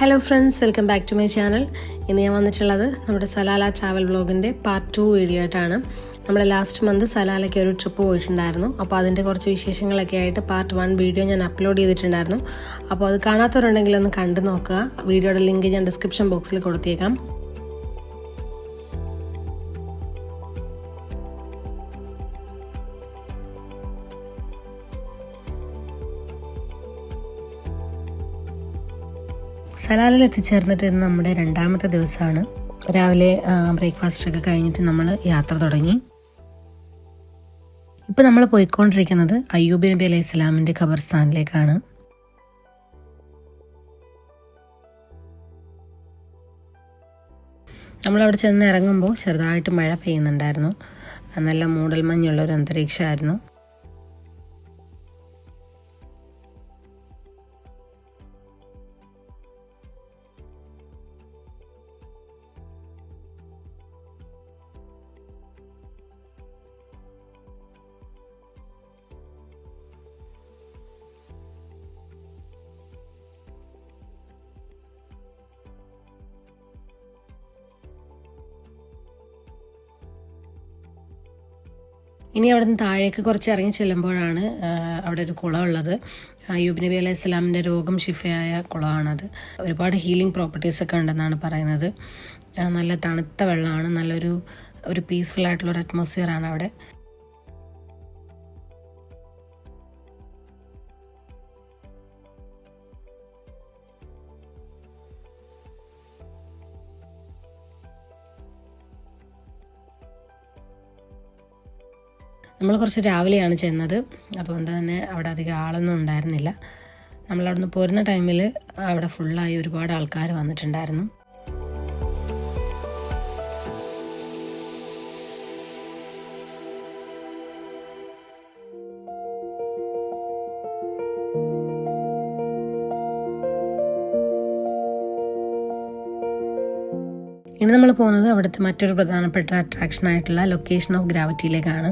Hello friends, welcome back to my channel. ഇന്ന് ഞാൻ വന്നിട്ടുള്ളത് നമ്മുടെ സലാല ട്രാവൽ വ്ളോഗിൻ്റെ പാർട്ട് 2 വീഡിയോ ആയിട്ടാണ്. നമ്മൾ ലാസ്റ്റ് മന്ത് സലാലയ്ക്ക് ഒരു ട്രിപ്പ് പോയിട്ടുണ്ടായിരുന്നു. അപ്പോൾ അതിൻ്റെ കുറച്ച് വിശേഷങ്ങളൊക്കെ ആയിട്ട് പാർട്ട് 1 വീഡിയോ ഞാൻ അപ്ലോഡ് ചെയ്തിട്ടുണ്ടായിരുന്നു. അപ്പോൾ അത് കാണാത്തവരുണ്ടെങ്കിൽ ഒന്ന് കണ്ടു നോക്കുക. വീഡിയോയുടെ ലിങ്ക് ഞാൻ ഡിസ്ക്രിപ്ഷൻ ബോക്സിൽ കൊടുത്തേക്കാം. സലാലിൽ എത്തിച്ചേർന്നിട്ട് ഇന്ന് നമ്മുടെ രണ്ടാമത്തെ ദിവസമാണ്. രാവിലെ ബ്രേക്ക്ഫാസ്റ്റൊക്കെ കഴിഞ്ഞിട്ട് നമ്മൾ യാത്ര തുടങ്ങി. ഇപ്പം നമ്മൾ പോയിക്കൊണ്ടിരിക്കുന്നത് അയ്യൂബ് നബി അലൈഹി സ്വലാമിൻ്റെ ഖബർസ്ഥാനിലേക്കാണ്. നമ്മളവിടെ ചെന്ന് ഇറങ്ങുമ്പോൾ ചെറുതായിട്ട് മഴ പെയ്യുന്നുണ്ടായിരുന്നു. നല്ല മൂടൽമഞ്ഞുള്ളൊരു അന്തരീക്ഷമായിരുന്നു. ഇനി അവിടെ നിന്ന് താഴേക്ക് കുറച്ച് ഇറങ്ങി ചെല്ലുമ്പോഴാണ് അവിടെ ഒരു കുളമുള്ളത്. അയ്യൂബ് നബി അലൈഹി സ്വലാമിൻ്റെ രോഗം ശിഫയായ കുളമാണത്. ഒരുപാട് ഹീലിംഗ് പ്രോപ്പർട്ടീസൊക്കെ ഉണ്ടെന്നാണ് പറയുന്നത്. നല്ല തണുത്ത വെള്ളമാണ്. നല്ലൊരു പീസ്ഫുൾ ആയിട്ടുള്ളൊരു അറ്റ്മോസ്ഫിയറാണ് അവിടെ. നമ്മൾ കുറച്ച് രാവിലെയാണ് ചെന്നത്. അതുകൊണ്ട് തന്നെ അവിടെ അധികം ആളൊന്നും ഉണ്ടായിരുന്നില്ല. നമ്മളവിടെ നിന്ന് പോരുന്ന ടൈമിൽ അവിടെ ഫുള്ളായി ഒരുപാട് ആൾക്കാർ വന്നിട്ടുണ്ടായിരുന്നു. ഇനി നമ്മൾ പോകുന്നത് അവിടുത്തെ മറ്റൊരു പ്രധാനപ്പെട്ട അട്രാക്ഷനായിട്ടുള്ള ലൊക്കേഷൻ ഓഫ് ഗ്രാവിറ്റിയിലേക്കാണ്.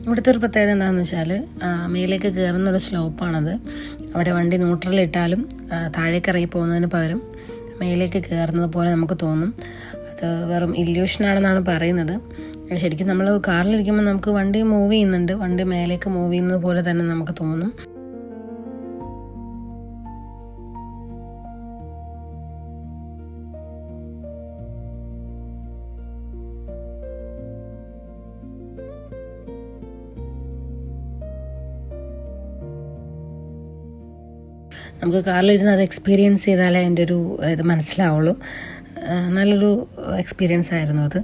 ഇവിടുത്തെ ഒരു പ്രത്യേകത എന്താണെന്ന് വെച്ചാൽ മേലേക്ക് കയറുന്നൊരു സ്ലോപ്പാണത്. അവിടെ വണ്ടി ന്യൂട്രലിട്ടാലും താഴേക്ക് ഇറങ്ങി പോകുന്നതിന് പകരം മേലേക്ക് കയറുന്നത് പോലെ നമുക്ക് തോന്നും. അത് വെറും ഇല്യൂഷനാണെന്നാണ് പറയുന്നത്. ശരിക്കും നമ്മൾ കാറിലിരിക്കുമ്പോൾ നമുക്ക് വണ്ടി മൂവ് ചെയ്യുന്നുണ്ട്, വണ്ടി മേലേക്ക് മൂവ് ചെയ്യുന്നത് പോലെ തന്നെ നമുക്ക് തോന്നും. നമുക്ക് കാറിലിരുന്ന് അത് എക്സ്പീരിയൻസ് ചെയ്താലേ അതിൻ്റെ ഒരു ഇത് മനസ്സിലാവുള്ളൂ. നല്ലൊരു എക്സ്പീരിയൻസ് ആയിരുന്നു അത്.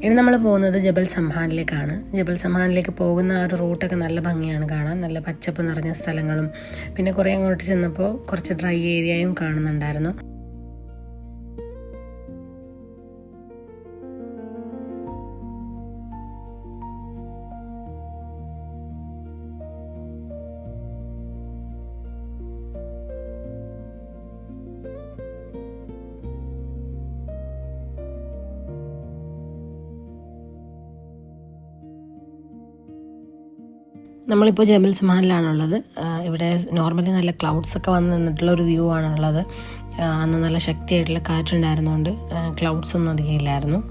ഇനി നമ്മൾ പോകുന്നത് ജബൽ സംഹാനിലേക്കാണ്. ജബൽ സംഹാനിലേക്ക് പോകുന്ന ആ ഒരു റൂട്ടൊക്കെ നല്ല ഭംഗിയാണ് കാണാൻ. നല്ല പച്ചപ്പ് നിറഞ്ഞ സ്ഥലങ്ങളും പിന്നെ കുറേ അങ്ങോട്ട് ചെന്നപ്പോൾ കുറച്ച് ഡ്രൈ ഏരിയയും കാണുന്നുണ്ടായിരുന്നു. നമ്മളിപ്പോൾ ജബൽ സമാനിലാണുള്ളത്. ഇവിടെ നോർമലി നല്ല ക്ലൗഡ്സൊക്കെ വന്ന് നിന്നിട്ടുള്ള ഒരു വ്യൂ ആണുള്ളത്. അന്ന് നല്ല ശക്തിയായിട്ടുള്ള കാറ്റുണ്ടായിരുന്നുകൊണ്ട് ക്ലൗഡ്സ് ഒന്നും അധികം ഇല്ലായിരുന്നു.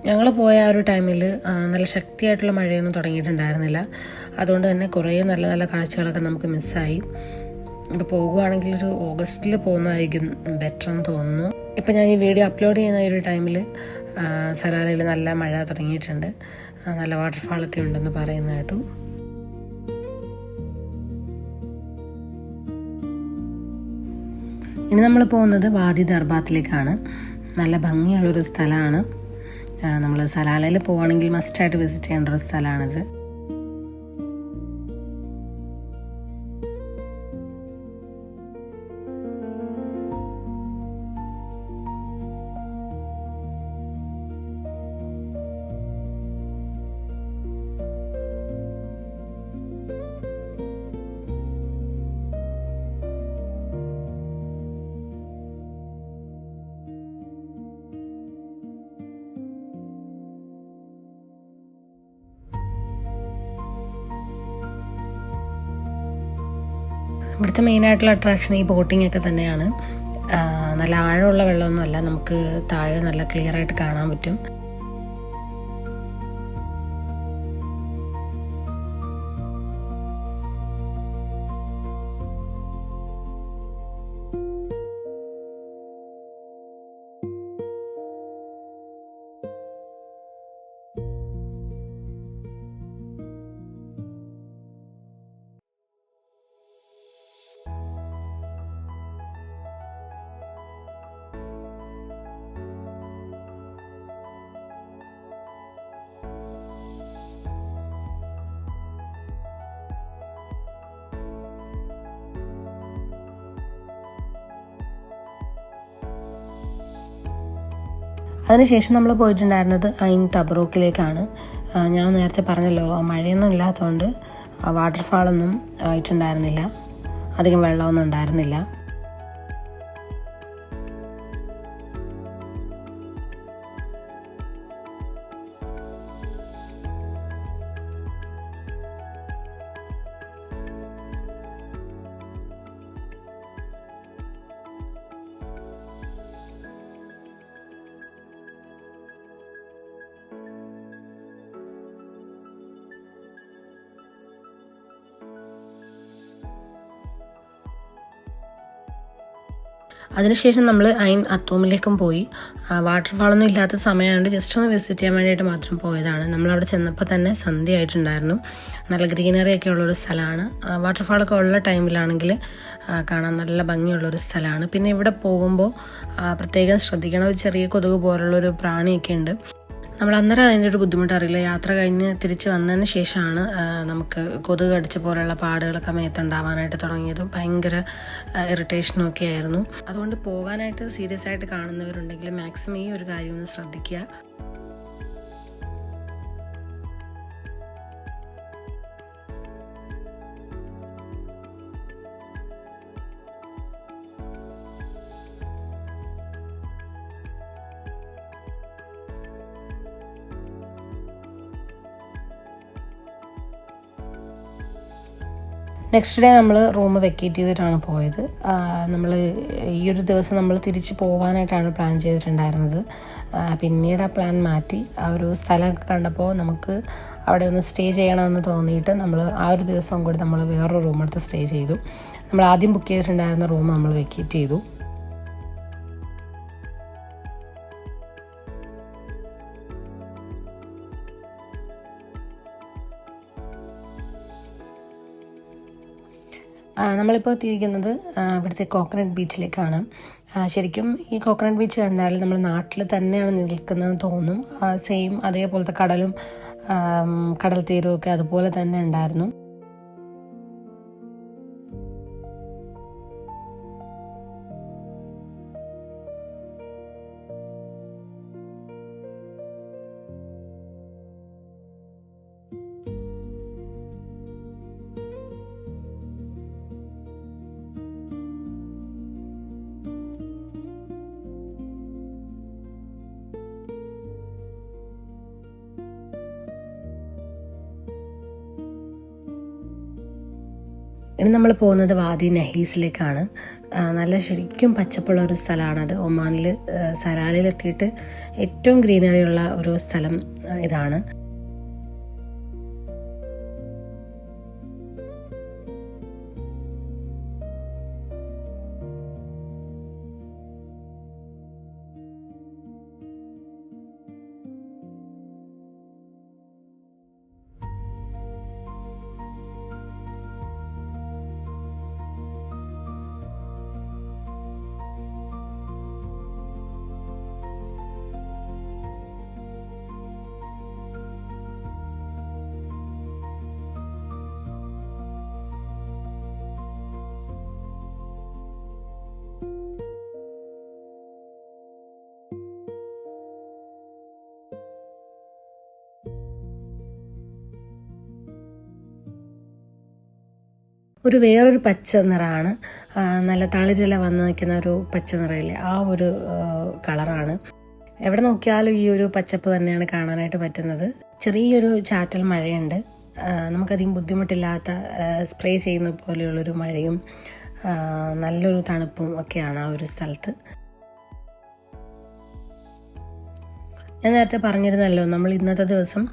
ഞങ്ങൾ പോയ ആ ഒരു ടൈമിൽ നല്ല ശക്തിയായിട്ടുള്ള മഴയൊന്നും തുടങ്ങിയിട്ടുണ്ടായിരുന്നില്ല. അതുകൊണ്ട് തന്നെ കുറേ നല്ല നല്ല കാഴ്ചകളൊക്കെ നമുക്ക് മിസ്സായി. ഇപ്പോൾ പോകുകയാണെങ്കിൽ ഒരു ഓഗസ്റ്റിൽ പോകുന്നതായിരിക്കും ബെറ്റർ എന്ന് തോന്നുന്നു. ഇപ്പം ഞാൻ ഈ വീഡിയോ അപ്ലോഡ് ചെയ്യുന്ന ഒരു ടൈമിൽ സലാലയിൽ നല്ല മഴ തുടങ്ങിയിട്ടുണ്ട്. നല്ല വാട്ടർഫാളൊക്കെ ഉണ്ടെന്ന് പറയുന്ന കേട്ടു. ഇനി നമ്മൾ പോകുന്നത് വാദി ദർബാത്തിലേക്കാണ്. നല്ല ഭംഗിയുള്ളൊരു സ്ഥലമാണ്. നമ്മൾ സലാലയിൽ പോവുകയാണെങ്കിൽ മസ്റ്റായിട്ട് വിസിറ്റ് ചെയ്യേണ്ട ഒരു സ്ഥലമാണിത്. ഇവിടുത്തെ മെയിനായിട്ടുള്ള അട്രാക്ഷൻ ഈ ബോട്ടിംഗ് ഒക്കെ തന്നെയാണ്. നല്ല ആഴമുള്ള വെള്ളമൊന്നുമല്ല, നമുക്ക് താഴെ നല്ല ക്ലിയർ ആയിട്ട് കാണാൻ പറ്റും. അതിനുശേഷം നമ്മൾ പോയിട്ടുണ്ടായിരുന്നത് ഐൻ തബ്രൂക്കിലേക്കാണ്. ഞാൻ നേരത്തെ പറഞ്ഞല്ലോ, മഴയൊന്നും ഇല്ലാത്തതുകൊണ്ട് വാട്ടർഫാളൊന്നും ആയിട്ടുണ്ടായിരുന്നില്ല, അധികം വെള്ളമൊന്നും ഉണ്ടായിരുന്നില്ല. അതിനുശേഷം നമ്മൾ ഐൻ അത്തൂമിലേക്കും പോയി. വാട്ടർഫാളൊന്നും ഇല്ലാത്ത സമയമായതുകൊണ്ട് ജസ്റ്റ് ഒന്ന് വിസിറ്റ് ചെയ്യാൻ വേണ്ടിയിട്ട് മാത്രം പോയതാണ്. നമ്മളവിടെ ചെന്നപ്പോൾ തന്നെ സന്ധ്യ ആയിട്ടുണ്ടായിരുന്നു. നല്ല ഗ്രീനറി ഒക്കെ ഉള്ളൊരു സ്ഥലമാണ്. വാട്ടർഫാളൊക്കെ ഉള്ള ടൈമിലാണെങ്കിൽ കാണാൻ നല്ല ഭംഗിയുള്ളൊരു സ്ഥലമാണ്. പിന്നെ ഇവിടെ പോകുമ്പോൾ പ്രത്യേകം ശ്രദ്ധിക്കണം, ഒരു ചെറിയ കൊതുക് പോലുള്ളൊരു പ്രാണിയൊക്കെ ഉണ്ട്. നമ്മൾ അന്നേരം അതിൻ്റെ ഒരു ബുദ്ധിമുട്ടറിയില്ല. യാത്ര കഴിഞ്ഞ് തിരിച്ച് വന്നതിന് ശേഷമാണ് നമുക്ക് കൊതുക് കടിച്ച പോലുള്ള പാടുകളൊക്കെ മേത്തുണ്ടാവാനായിട്ട് തുടങ്ങിയതും ഭയങ്കര ഇറിറ്റേഷനും ഒക്കെ ആയിരുന്നു. അതുകൊണ്ട് പോകാനായിട്ട് സീരിയസ് ആയിട്ട് കാണുന്നവരുണ്ടെങ്കിൽ മാക്സിമം ഈ ഒരു കാര്യം ഒന്ന് ശ്രദ്ധിക്കുക. നെക്സ്റ്റ് ഡേ നമ്മൾ റൂം വെക്കേറ്റ് ചെയ്തിട്ടാണ് പോയത്. നമ്മൾ ഈ ഒരു ദിവസം നമ്മൾ തിരിച്ച് പോകാനായിട്ടാണ് പ്ലാൻ ചെയ്തിട്ടുണ്ടായിരുന്നത്. പിന്നീട് ആ പ്ലാൻ മാറ്റി. ആ ഒരു സ്ഥലമൊക്കെ കണ്ടപ്പോൾ നമുക്ക് അവിടെ ഒന്ന് സ്റ്റേ ചെയ്യണമെന്ന് തോന്നിയിട്ട് നമ്മൾ ആ ഒരു ദിവസം കൂടി നമ്മൾ വേറൊരു റൂം എടുത്ത് സ്റ്റേ ചെയ്തു. നമ്മൾ ആദ്യം ബുക്ക് ചെയ്തിട്ടുണ്ടായിരുന്ന റൂം നമ്മൾ വെക്കേറ്റ് ചെയ്തു. നമ്മളിപ്പോൾ എത്തിയിരിക്കുന്നത് ഇവിടുത്തെ കോക്കനട്ട് ബീച്ചിലേക്കാണ്. ശരിക്കും ഈ കോക്കനട്ട് ബീച്ച് കണ്ടാൽ നമ്മൾ നാട്ടിൽ തന്നെയാണ് നിൽക്കുന്നതെന്ന് തോന്നും. സെയിം അതേപോലത്തെ കടലും കടൽ തീരവും ഒക്കെ അതുപോലെ തന്നെ ഉണ്ടായിരുന്നു. ഇനി നമ്മൾ പോകുന്നത് വാദി നഹീസിലേക്കാണ്. നല്ല ശരിക്കും പച്ചപ്പുള്ള ഒരു സ്ഥലമാണത്. ഒമാനിൽ സലാലയിലെത്തിയിട്ട് ഏറ്റവും ഗ്രീനറി ഉള്ള ഒരു സ്ഥലം ഇതാണ്. വേറൊരു പച്ച നിറമാണ്, നല്ല തളിരില വന്ന് നിൽക്കുന്ന ഒരു പച്ച നിറയില്ലേ, ആ ഒരു കളറാണ്. എവിടെ നോക്കിയാലും ഈ ഒരു പച്ചപ്പ് തന്നെയാണ് കാണാനായിട്ട് പറ്റുന്നത്. ചെറിയൊരു ചാറ്റൽ മഴയുണ്ട്, നമുക്കധികം ബുദ്ധിമുട്ടില്ലാത്ത സ്പ്രേ ചെയ്യുന്ന പോലെയുള്ളൊരു മഴയും നല്ലൊരു തണുപ്പും ഒക്കെയാണ് ആ ഒരു സ്ഥലത്ത്. ഞാൻ നേരത്തെ പറഞ്ഞിരുന്നല്ലോ, നമ്മൾ ഇന്നത്തെ ദിവസം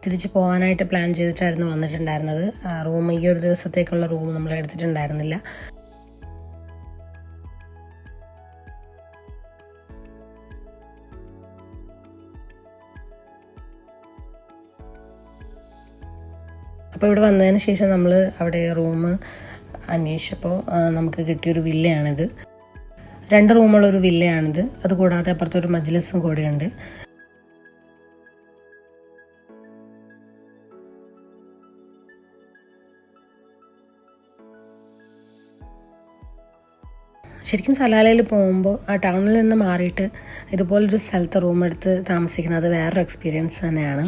തിരിച്ച് പോകാനായിട്ട് പ്ലാൻ ചെയ്തിട്ടായിരുന്നു വന്നിട്ടുണ്ടായിരുന്നത്. ഈ ഒരു ദിവസത്തേക്കുള്ള റൂം നമ്മൾ എടുത്തിട്ടുണ്ടായിരുന്നില്ല. അപ്പോൾ ഇവിടെ വന്നതിന് ശേഷം നമ്മൾ അവിടെ റൂം അന്വേഷിച്ചപ്പോൾ നമുക്ക് കിട്ടിയൊരു വില്ലയാണിത്. 2 റൂമുള്ളൊരു വില്ലയാണിത്. അതുകൂടാതെ അപ്പുറത്തൊരു മജ്ലിസും കൂടെയുണ്ട്. ശരിക്കും സലാലയിൽ പോകുമ്പോൾ ആ ടൗണിൽ നിന്ന് മാറിയിട്ട് ഇതുപോലൊരു സ്ഥലത്ത് റൂം എടുത്ത് താമസിക്കുന്നത് വേറൊരു എക്സ്പീരിയൻസ് തന്നെയാണ്.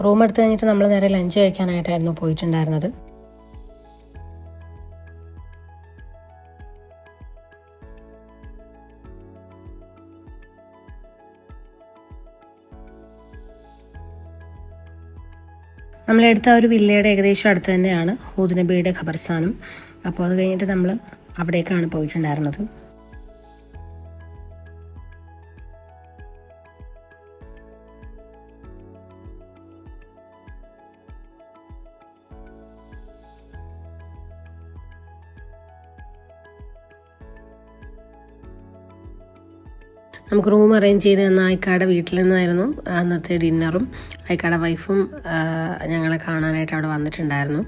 റൂം എടുത്ത് കഴിഞ്ഞിട്ട് നമ്മൾ നേരെ ലഞ്ച് കഴിക്കാനായിട്ടായിരുന്നു പോയിട്ടുണ്ടായിരുന്നത്. നമ്മളെടുത്ത ഒരു വില്ലയുടെ ഏകദേശം അടുത്ത് തന്നെയാണ് ഹൂദ് നബിയുടെ ഖബർസ്ഥാനം. അപ്പോൾ അത് കഴിഞ്ഞിട്ട് നമ്മൾ അവിടേക്കാണ് പോയിട്ടുണ്ടായിരുന്നത്. നമുക്ക് റൂം അറേഞ്ച് ചെയ്ത് തന്ന അയക്കാടെ വീട്ടിൽ നിന്നായിരുന്നു അന്നത്തെ ഡിന്നറും. അയക്കാടെ വൈഫും ഞങ്ങളെ കാണാനായിട്ട് അവിടെ വന്നിട്ടുണ്ടായിരുന്നു.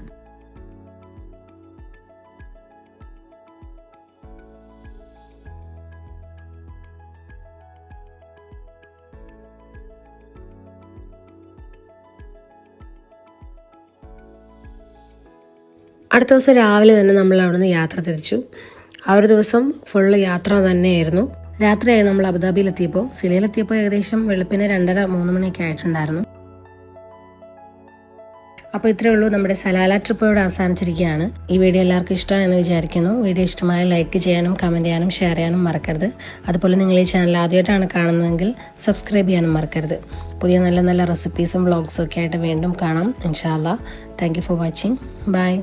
അടുത്ത ദിവസം രാവിലെ തന്നെ നമ്മൾ അവിടെ നിന്ന് യാത്ര തിരിച്ചു. ആ ഒരു ദിവസം ഫുള്ള് യാത്ര തന്നെയായിരുന്നു. രാത്രിയായി നമ്മൾ അബുദാബിയിലെത്തിയപ്പോൾ. സിലയിലെത്തിയപ്പോൾ ഏകദേശം വെളുപ്പിന് 2:30-3 മണിയൊക്കെ ആയിട്ടുണ്ടായിരുന്നു. അപ്പോൾ ഇത്രയേ ഉള്ളൂ, നമ്മുടെ സലാല ട്രിപ്പ് ഇവിടെ അവസാനിച്ചിരിക്കുകയാണ്. ഈ വീഡിയോ എല്ലാവർക്കും ഇഷ്ടമായെന്ന് വിചാരിക്കുന്നു. വീഡിയോ ഇഷ്ടമായ ലൈക്ക് ചെയ്യാനും കമൻറ്റ് ചെയ്യാനും ഷെയർ ചെയ്യാനും മറക്കരുത്. അതുപോലെ നിങ്ങൾ ഈ ചാനൽ ആദ്യമായിട്ടാണ് കാണുന്നതെങ്കിൽ സബ്സ്ക്രൈബ് ചെയ്യാനും മറക്കരുത്. പുതിയ നല്ല നല്ല റെസിപ്പീസും വ്ളോഗ്സും ഒക്കെ ആയിട്ട് വീണ്ടും കാണാം ഇൻഷാ അല്ലാഹ്. Thank you for watching. By.